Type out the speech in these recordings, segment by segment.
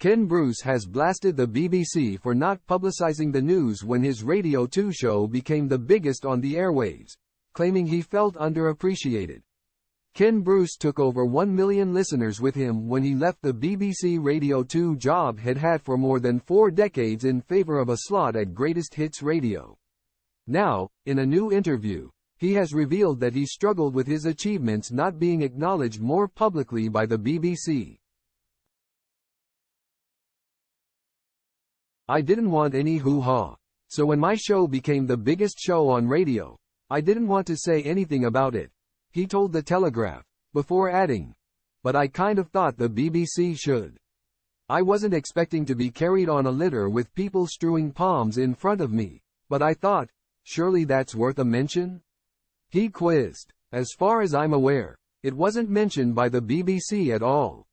Ken Bruce has blasted the BBC for not publicising the news when his Radio 2 show became the biggest on the airwaves, claiming he felt underappreciated. Ken Bruce took over 1 million listeners with him when he left the BBC Radio 2 job he'd had for more than 4 decades in favour of a slot at Greatest Hits Radio. Now, in a new interview, he has revealed that he struggled with his achievements not being acknowledged more publicly by the BBC. "I didn't want any hoo-ha. So when my show became the biggest show on radio, I didn't want to say anything about it," he told The Telegraph, before adding, "But I kind of thought the BBC should. I wasn't expecting to be carried on a litter with people strewing palms in front of me, but I thought, surely that's worth a mention?" He quizzed, "As far as I'm aware, it wasn't mentioned by the BBC at all.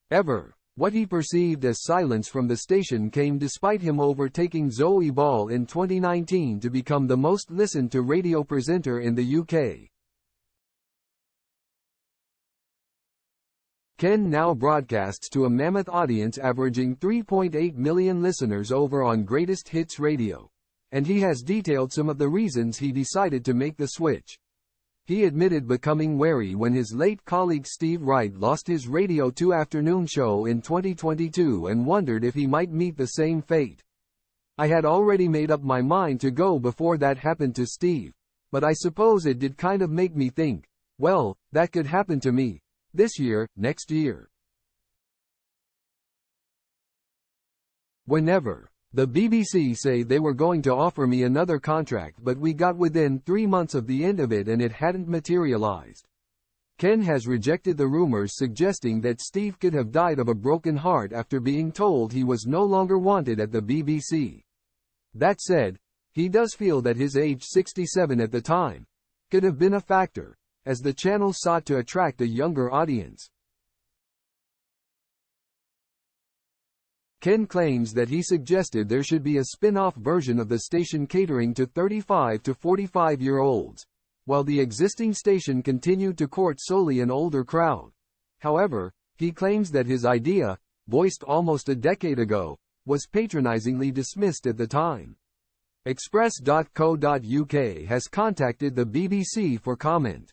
Ever." What he perceived as silence from the station came despite him overtaking Zoe Ball in 2019 to become the most listened to radio presenter in the UK. Ken now broadcasts to a mammoth audience averaging 3.8 million listeners over on Greatest Hits Radio, and he has detailed some of the reasons he decided to make the switch. He admitted becoming wary when his late colleague Steve Wright lost his Radio 2 afternoon show in 2022 and wondered if he might meet the same fate. "I had already made up my mind to go before that happened to Steve, but I suppose it did kind of make me think, well, that could happen to me. This year, next year. Whenever. The BBC say they were going to offer me another contract, but we got within 3 months of the end of it and it hadn't materialized." Ken has rejected the rumors suggesting that Steve could have died of a broken heart after being told he was no longer wanted at the BBC. That said, he does feel that his age, 67 at the time, could have been a factor, as the channel sought to attract a younger audience. Ken claims that he suggested there should be a spin-off version of the station catering to 35 to 45-year-olds, while the existing station continued to court solely an older crowd. However, he claims that his idea, voiced almost a decade ago, was patronizingly dismissed at the time. Express.co.uk has contacted the BBC for comment.